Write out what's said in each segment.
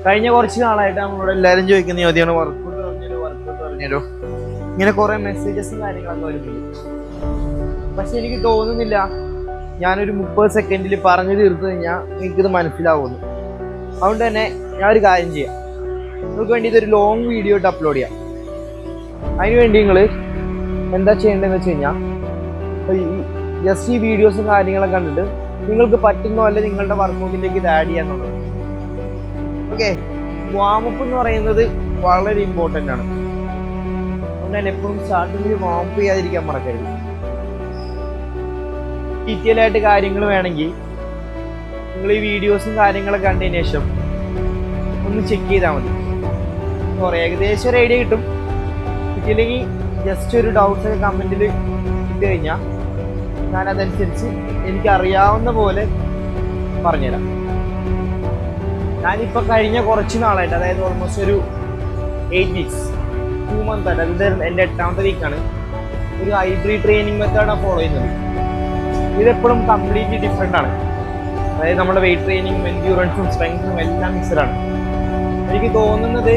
കഴിഞ്ഞ കുറച്ച് നാളായിട്ട് നമ്മളോട് എല്ലാവരും ചോദിക്കുന്ന ചോദ്യമാണ് വർക്കൗട്ട് പറഞ്ഞുതരോ. ഇങ്ങനെ കുറെ മെസ്സേജസും കാര്യങ്ങളൊക്കെ വരുന്നുണ്ട്. പക്ഷെ എനിക്ക് തോന്നുന്നില്ല ഞാനൊരു 30 സെക്കൻഡിൽ പറഞ്ഞു തീർത്തു കഴിഞ്ഞാൽ നിങ്ങൾക്കിത് മനസ്സിലാവുന്നു. അതുകൊണ്ട് തന്നെ ഞാൻ ഒരു കാര്യം ചെയ്യാം, നിങ്ങൾക്ക് വേണ്ടി ഇതൊരു ലോങ് വീഡിയോ ആയിട്ട് അപ്ലോഡ് ചെയ്യാം. അതിനുവേണ്ടി നിങ്ങൾ എന്താ ചെയ്യേണ്ടതെന്ന് വെച്ച് കഴിഞ്ഞാൽ ജസ്റ്റ് ഈ വീഡിയോസും കാര്യങ്ങളൊക്കെ കണ്ടിട്ട് നിങ്ങൾക്ക് പറ്റുന്നോ അല്ലെ നിങ്ങളുടെ വർക്കൗട്ടിലേക്ക് ഇത് ആഡ് ചെയ്യാന്നുള്ളത്. ഓക്കെ, വാമപ്പ് എന്ന് പറയുന്നത് വളരെ ഇമ്പോർട്ടൻ്റ് ആണ്. അതുകൊണ്ട് തന്നെ എപ്പോഴും സ്റ്റാർട്ടിങ്ങിൽ വാമപ്പ് ചെയ്യാതിരിക്കാൻ മറക്കരുത്. ഡീറ്റെയിൽ ആയിട്ട് കാര്യങ്ങൾ വേണമെങ്കിൽ നിങ്ങൾ ഈ വീഡിയോസും കാര്യങ്ങളൊക്കെ കണ്ടതിന് ശേഷം ഒന്ന് ചെക്ക് ചെയ്താൽ മതി. കുറേ ഏകദേശം ഒരു ഐഡിയ കിട്ടും. കിട്ടിയില്ലെങ്കിൽ ജസ്റ്റ് ഒരു ഡൗട്ട്സ് ഒക്കെ കമൻറ്റിൽ ഇട്ട് കഴിഞ്ഞാൽ ഞാനതനുസരിച്ച് എനിക്കറിയാവുന്ന പോലെ പറഞ്ഞുതരാം. ഞാനിപ്പോൾ കഴിഞ്ഞ കുറച്ച് നാളായിട്ട്, അതായത് ഓൾമോസ്റ്റ് ഒരു 8 വീക്സ് 2 മന്ത് ആയിട്ട്, അതായത് എൻ്റെ 8ാമത്തെ വീക്കാണ്, ഒരു ഹൈബ്രിഡ് ട്രെയിനിങ് മെത്തേഡാണ് ഫോളോ ചെയ്യുന്നത്. ഇതെപ്പോഴും കംപ്ലീറ്റ്ലി ഡിഫറെൻ്റ് ആണ്. അതായത് നമ്മുടെ വെയിറ്റ് ട്രെയിനിങ്ങും എൻഡ്യൂറൻസും സ്ട്രെങ്ത്തും എല്ലാം മിക്സഡാണ്. എനിക്ക് തോന്നുന്നത്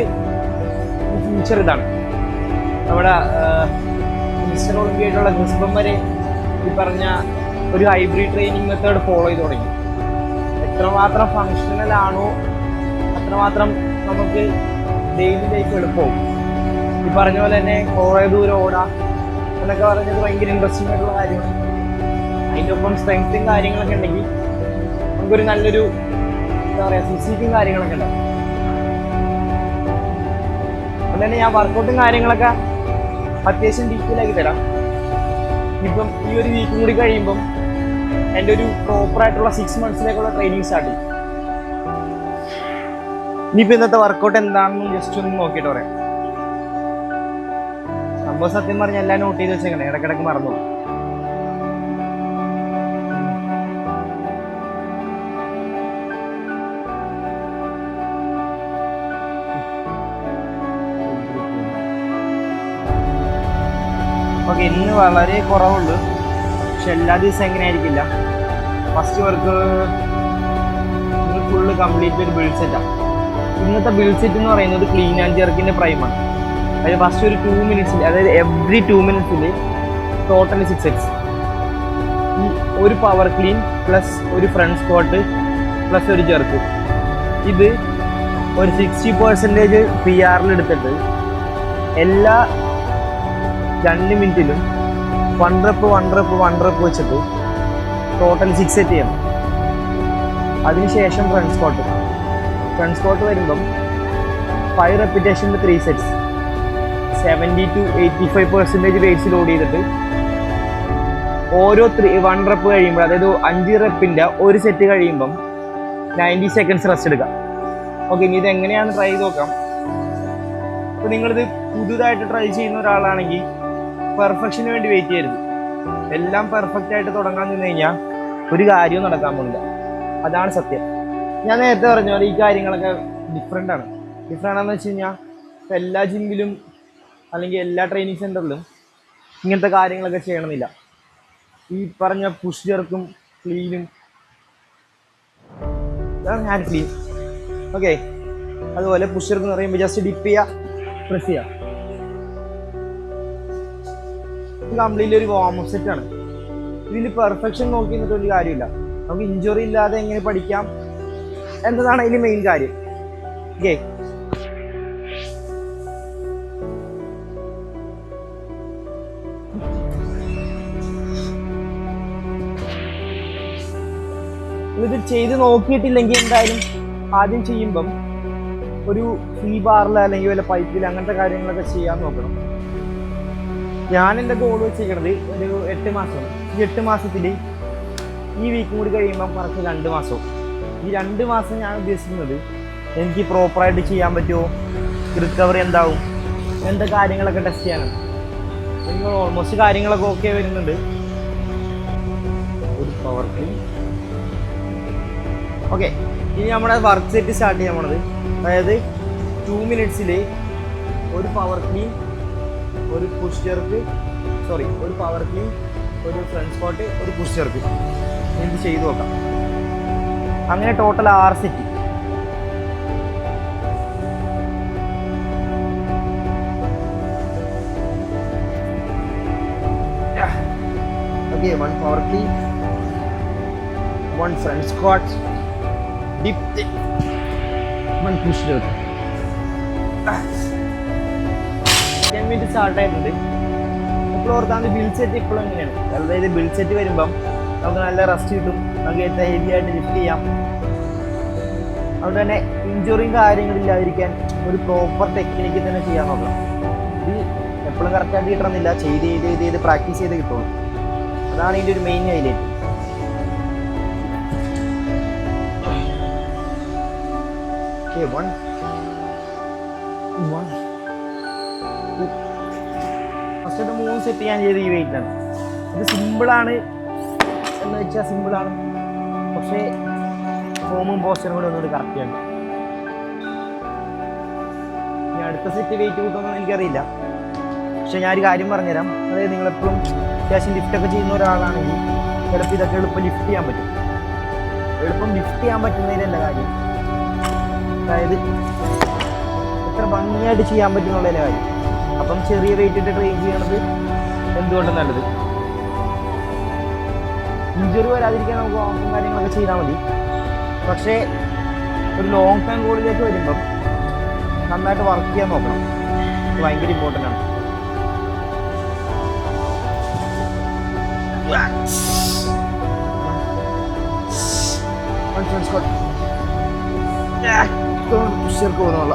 ഫ്യൂച്ചർ ഇതാണ്. നമ്മുടെ മിസ്റ്റർ ഒളിമ്പിയായിട്ടുള്ള ക്രിസ്പം വരെ ഈ പറഞ്ഞ ഒരു ഹൈബ്രിഡ് ട്രെയിനിങ് മെത്തേഡ് ഫോളോ ചെയ്ത് തുടങ്ങി. എത്രമാത്രം ഫങ്ഷണൽ ആണോ അത്രമാത്രം നമുക്ക് ഡെയിലി ലൈഫ് എളുപ്പവും. ഈ പറഞ്ഞ പോലെ തന്നെ കുറേ ദൂരം ഓടാം എന്നൊക്കെ പറഞ്ഞത് ഭയങ്കര ഇൻട്രസ്റ്റിംഗ് ആയിട്ടുള്ള കാര്യമാണ്. അതിൻ്റെ ഒപ്പം സ്ട്രെങ്ത്തും കാര്യങ്ങളൊക്കെ ഉണ്ടെങ്കിൽ നമുക്കൊരു നല്ലൊരു എന്താ പറയുക ഫിസിക്കും കാര്യങ്ങളൊക്കെ ഉണ്ടാവും. അതുകൊണ്ട് തന്നെ ഞാൻ വർക്കൗട്ടും കാര്യങ്ങളൊക്കെ അത്യാവശ്യം ഡീറ്റെയിൽ ആക്കി തരാം. ഇപ്പം ഈ ഒരു വീക്കും കൂടി കഴിയുമ്പം എൻ്റെ ഒരു പ്രോപ്പറായിട്ടുള്ള 6 മന്ത്സിലേക്കുള്ള ട്രെയിനിങ് സ്റ്റാർട്ട് ചെയ്യും. ഇനിയിപ്പോൾ ഇന്നത്തെ വർക്കൗട്ട് എന്താണെന്ന് ജസ്റ്റ് ഒന്ന് നോക്കിയിട്ട് പറയാം. സംഭവം സത്യം പറഞ്ഞാൽ എല്ലാം നോട്ട് ചെയ്ത് വെച്ചേക്കണേ, ഇടയ്ക്കിടയ്ക്ക് മറന്നു. ഓക്കെ, ഇന്ന് വളരെ കുറവുള്ളൂ. പക്ഷെ എല്ലാ ദിവസവും എങ്ങനെ ആയിരിക്കില്ല. ഫസ്റ്റ് വർക്ക് നിങ്ങൾ ഫുള്ള് കംപ്ലീറ്റ് ഒരു ബിൽഡ് സെറ്റാണ്. ഇന്നത്തെ ബിൽഡ് സെറ്റ് എന്ന് പറയുന്നത് ക്ലീൻ ആൻഡ് ജെർക്കിൻ്റെ പ്രൈമാണ്. അതായത് ഫസ്റ്റ് ഒരു 2 മിനിറ്റ്സിൽ, അതായത് എവറി 2 മിനിറ്റ്സിൽ ടോട്ടൽ 6 സെറ്റ്സ്. ഈ ഒരു പവർ ക്ലീൻ പ്ലസ് ഒരു ഫ്രണ്ട് സ്ക്വാട്ട് പ്ലസ് ഒരു ജെർക്ക്. ഇത് ഒരു 60% PR എടുത്തിട്ട് എല്ലാ 2 മിനിറ്റിലും 1 റെപ്പ് വെച്ചിട്ട് ടോട്ടൽ 6 സെറ്റ് ചെയ്യണം. അതിനുശേഷം ഫ്രണ്ട് സ്ക്വാട്ട് വരുമ്പം 5 റെപ്പിറ്റേഷനിൽ 3 സെറ്റ്സ് 70 to 85% വെയിറ്റ്സ് ലോഡ് ചെയ്തിട്ട് ഓരോ 1 റെപ്പ് കഴിയുമ്പോൾ, അതായത് 5 റെപ്പിൻ്റെ ഒരു സെറ്റ് കഴിയുമ്പം 90 സെക്കൻഡ്സ് റെസ്റ്റ് എടുക്കാം. ഓക്കെ, ഇനി ഇത് എങ്ങനെയാണ് ട്രൈ ചെയ്ത് നോക്കാം. അപ്പോൾ നിങ്ങളിത് പുതുതായിട്ട് ട്രൈ ചെയ്യുന്ന ഒരാളാണെങ്കിൽ പെർഫെക്ഷന് വേണ്ടി വെയിറ്റ് ചെയ്യരുത്. എല്ലാം പെർഫെക്റ്റ് ആയിട്ട് തുടങ്ങാൻ നിന്ന് കഴിഞ്ഞാൽ ഒരു കാര്യവും നടക്കാൻ പോകുന്നില്ല. അതാണ് സത്യം. ഞാൻ നേരത്തെ പറഞ്ഞ പോലെ ഈ കാര്യങ്ങളൊക്കെ ഡിഫറെൻ്റ് ആണെന്ന് വെച്ച് കഴിഞ്ഞാൽ ഇപ്പോൾ എല്ലാ ജിമ്മിലും അല്ലെങ്കിൽ എല്ലാ ട്രെയിനിങ് സെൻറ്ററിലും ഇങ്ങനത്തെ കാര്യങ്ങളൊക്കെ ചെയ്യണമെന്നില്ല. ഈ പറഞ്ഞ പുഷ് ജെർക്കും ക്ലീനും, ഇതാണ് ഹാൻഡ് ക്ലീൻ. ഓക്കെ, അതുപോലെ പുഷ് ജെർക്ക് എന്ന് പറയുമ്പോൾ ജസ്റ്റ് ഡിപ്പ് ചെയ്യുക, പ്രസ് ചെയ്യുക. കംപ്ലീറ്റ്ലി ഒരു വാമപ്പ് സെറ്റാണ്. ഇതിൽ പെർഫെക്ഷൻ നോക്കി നിന്നിട്ട് ഒരു കാര്യമില്ല. നമുക്ക് ഇഞ്ചുറി ഇല്ലാതെ എങ്ങനെ പഠിക്കാം എന്നതാണ് അതിൽ മെയിൻ കാര്യം. ഓക്കെ, ഇത് ചെയ്ത് നോക്കിയിട്ടില്ലെങ്കിൽ എന്തായാലും ആദ്യം ചെയ്യുമ്പം ഒരു ഫ്രീ ബാറിൽ അല്ലെങ്കിൽ വല്ല പൈപ്പിൽ അങ്ങനത്തെ കാര്യങ്ങളൊക്കെ ചെയ്യാൻ നോക്കണം. ഞാൻ എൻ്റെ ഗോൾ വെച്ചിരിക്കണത് ഒരു 8 മാസമാണ്. ഈ 8 മാസത്തിൽ ഈ വീക്കും കൂടി കഴിയുമ്പം കറക്റ്റ് 2 മാസവും. ഈ 2 മാസം ഞാൻ ഉദ്ദേശിക്കുന്നത് എനിക്ക് പ്രോപ്പറായിട്ട് ചെയ്യാൻ പറ്റുമോ, റിക്കവറി എന്താവും, അങ്ങനത്തെ കാര്യങ്ങളൊക്കെ ടെസ്റ്റ് ചെയ്യാനാണ്. നിങ്ങൾ ഓൾമോസ്റ്റ് കാര്യങ്ങളൊക്കെ ഓക്കെ വരുന്നുണ്ട്. ഒരു പവർ ക്ലീൻ. ഓക്കെ, ഇനി നമ്മുടെ വർക്ക് സെറ്റ് സ്റ്റാർട്ട് ചെയ്യാൻ പോണത്, അതായത് 2 മിനിറ്റ്സിൽ ഒരു പവർ ക്ലീൻ, ഒരു പുഷ് ജെർക്ക്, ഒരു പവർ ക്ലീൻ, ഒരു ഫ്രണ്ട് സ്ക്വാട്ട്, ഒരു പുഷ് ജെർക്ക്. ഇത് ചെയ്ത് നോക്കാം. അങ്ങനെ total 6 set. Okay, one power key, one front squat, dip, one push down. 10 minutes start ആയിട്ടുണ്ട്. ഇപ്പോൾ ഓർക്കാണ്ട് ബിൽഡ് സെറ്റ് ഇപ്പോഴും എങ്ങനെയാണ്, അതായത് ബിൽഡ് സെറ്റ് വരുമ്പം നമുക്ക് നല്ല റെസ്റ്റ് കിട്ടും, നമുക്ക് ഏറ്റവും ഹെവി ആയിട്ട് ലിഫ്റ്റ് ചെയ്യാം. അതുകൊണ്ട് തന്നെ ഇഞ്ചുറിയും കാര്യങ്ങളില്ലാതിരിക്കാൻ ഒരു പ്രോപ്പർ ടെക്നിക്കിൽ തന്നെ ചെയ്യാൻ നോക്കണം. ഇത് എപ്പോഴും കറക്റ്റായിട്ട് കിട്ടണമെന്നില്ല, ചെയ്ത് പ്രാക്ടീസ് ചെയ്ത് കിട്ടുള്ളൂ. അതാണ് ഇതിൻ്റെ ഒരു മെയിൻ ഹൈലൈറ്റ്. ഫസ്റ്റ് 3 സെറ്റ് ഞാൻ ചെയ്ത് ഈ വെയിറ്റാണ്. ഇത് സിമ്പിളാണ് എന്ന് വെച്ചാൽ സിമ്പിളാണ്, പക്ഷേ ഫോമും പോസ്റ്ററും കൂടെ ഒന്നുകൂടി കറക്റ്റ് ചെയ്യണം. ഇനി അടുത്ത സെറ്റ് വെയിറ്റ് കൂട്ടുമെന്ന് എനിക്കറിയില്ല, പക്ഷെ ഞാനൊരു കാര്യം പറഞ്ഞുതരാം. അതായത് നിങ്ങളെപ്പോഴും അത്യാവശ്യം ലിഫ്റ്റൊക്കെ ചെയ്യുന്ന ഒരാളാണെങ്കിൽ ചിലപ്പോൾ ഇതൊക്കെ എളുപ്പം ലിഫ്റ്റ് ചെയ്യാൻ പറ്റും. എളുപ്പം ലിഫ്റ്റ് ചെയ്യാൻ പറ്റുന്നതിലല്ല കാര്യം, അതായത് എത്ര ഭംഗിയായിട്ട് ചെയ്യാൻ പറ്റുന്നുള്ളതിൻ്റെ കാര്യം. അപ്പം ചെറിയ വെയിറ്റ് ഇട്ട് ട്രെയിൻ ചെയ്യണത് എന്തുകൊണ്ടും നല്ലത്. ഇഞ്ചുറി വരാതിരിക്കാൻ നമുക്ക് വാക്കും കാര്യങ്ങളൊക്കെ ചെയ്താൽ മതി. പക്ഷേ ഒരു ലോങ് ടൈം ഗോളിലേക്ക് വരുമ്പം നന്നായിട്ട് വർക്ക് ചെയ്യാൻ നോക്കണം. ഇത് ഭയങ്കര ഇമ്പോർട്ടൻ്റ് ആണ്. പോകുന്നുള്ള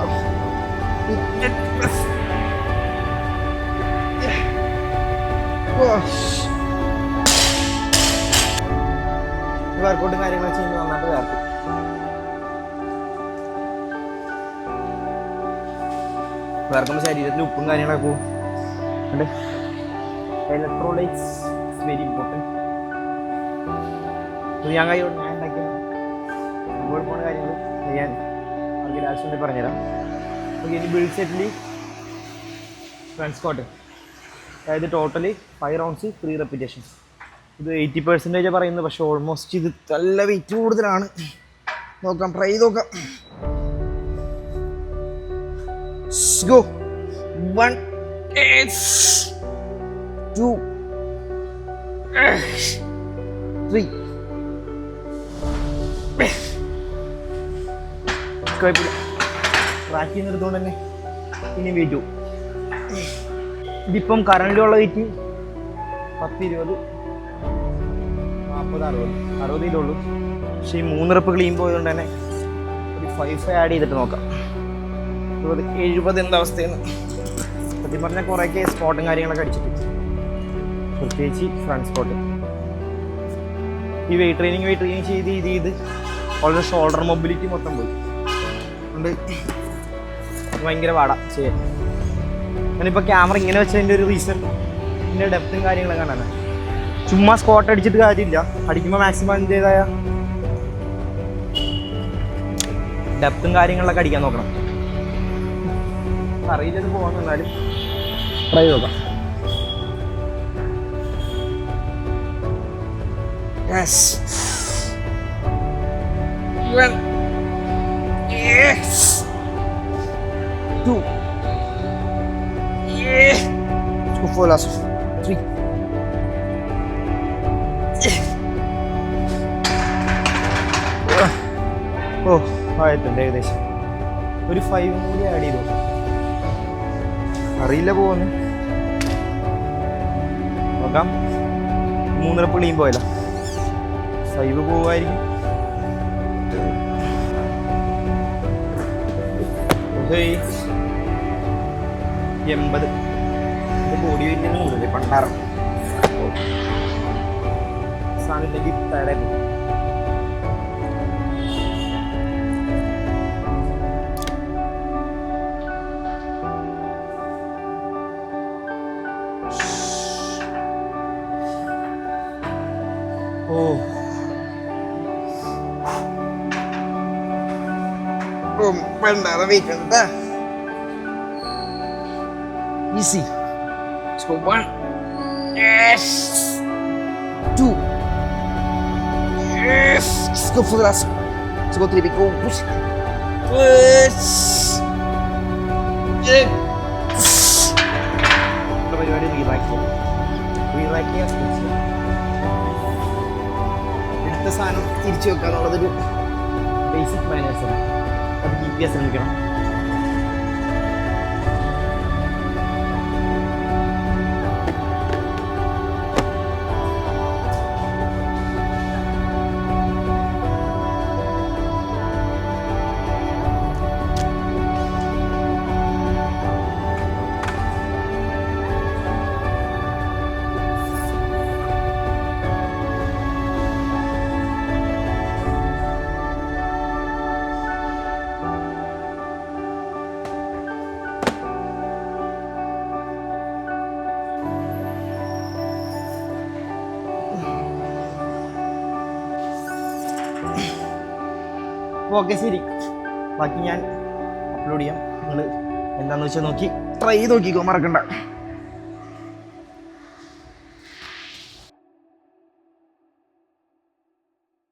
വർക്കൗട്ടും കാര്യങ്ങളൊക്കെ ചെയ്യുമ്പോൾ നന്നായിട്ട് വേർക്കും. വേർക്കുമ്പോൾ ശരീരത്തിൽ ഉപ്പും കാര്യങ്ങളൊക്കെ പോകും. Electrolytes very important. ഞാൻ കൈകൊണ്ട് ഞാൻ ഉണ്ടാക്കിയ ഫുട്ബോൾ പോണ കാര്യങ്ങൾ ഞാൻ അവർക്ക് ആവശ്യം പറഞ്ഞുതരാം. ഓക്കെ, ഇനി ബിൽഡ് സെറ്റിൽ ഫ്രണ്ട് സ്ക്വാട്ട്, അതായത് ടോട്ടലി 5 റൗണ്ട്സ് 3 റെപ്പിറ്റേഷൻസ്. ഇത് 80% പറയുന്നത്, പക്ഷേ ഓൾമോസ്റ്റ് ഇത് നല്ല വെയിറ്റ് കൂടുതലാണ്. നോക്കാം, ട്രൈ ചെയ്ത് നോക്കാം. Go 1 2 3. കുഴപ്പമില്ല, ട്രാക്ക് ചെയ്യുന്നിടത്തോണ്ട് തന്നെ ഇനി വെയിറ്റ് പോകും. ഇതിപ്പം കറണ്ടിലുള്ള വെയിറ്റ് 10, 20, 40, 60 ഉള്ളൂ. പക്ഷേ ഈ 3 റെപ്പ് ക്ലീൻ പോയതുകൊണ്ട് തന്നെ ഒരു 5 ആഡ് ചെയ്തിട്ട് നോക്കാം. 70 എന്താ അവസ്ഥയെന്ന്. സത്യം പറഞ്ഞാൽ കുറേയൊക്കെ സ്പോട്ടും കാര്യങ്ങളൊക്കെ അടിച്ചിട്ട്, പ്രത്യേകിച്ച് ഫ്രണ്ട് സ്പോട്ട്. ഈ വെയിറ്റ് ട്രെയിനിങ് ചെയ്ത് വളരെ ഷോൾഡർ മൊബിലിറ്റി മൊത്തം പോയി. അതുകൊണ്ട് ഭയങ്കര പാടാ ചെയ്യാൻ. ഞാനിപ്പോൾ ക്യാമറ ഇങ്ങനെ വെച്ചതിൻ്റെ ഒരു റീസൺ ഇതിൻ്റെ ഡെപ്തും കാര്യങ്ങളൊക്കെ കാണാനാണ്. ചുമ്മാ സ്ക്വാട്ട് അടിച്ചിട്ട് കാര്യമില്ല, അടിക്കുമ്പോൾ മാക്സിമം എൻ്റേതായ ഡെപ്തും കാര്യങ്ങളിലൊക്കെ അടിക്കാൻ നോക്കണം. അറിയില്ലത് പോകാൻ എന്നാലും ട്രൈ നോക്കാം. Yes. 1 yes 2 yes. Let's go for last 3. ഓ ആയിട്ടുണ്ട് ഏകദേശം. ഒരു 5 കൂടി ആഡ് ചെയ്തു. അറിയില്ല പോകുന്നു, നോക്കാം. 3 റെപ്പ് ക്ലീൻ പോയല്ലോ, 5 പോവായിരിക്കും. 80 ബോഡി വെയിറ്റ് കൂടുതൽ പണ്ടാറ് സാധനത്തിലേക്ക് തടയും. പണ്ടാറ് വെയിറ്റ് ഉണ്ട്. Easy. Let's go 1. Yes. 2. Yes. Let's go for the last. Let's go 3. Big go. Push. Yes. Yes. Relax. Relax. എടുത്ത സാധനം തിരിച്ചു വെക്കുക എന്നുള്ളതൊരു ബേസിക് മാനേഴ്സാണ്. അത് കീപ്പ് ചെയ്യാൻ ശ്രമിക്കണം. ഓക്കെ ശരി, ബാക്കി ഞാൻ അപ്ലോഡ് ചെയ്യാം. നിങ്ങൾ എന്താണെന്ന് വെച്ചാൽ നോക്കി ട്രൈ ചെയ്ത് നോക്കിക്കോ, മറക്കണ്ട.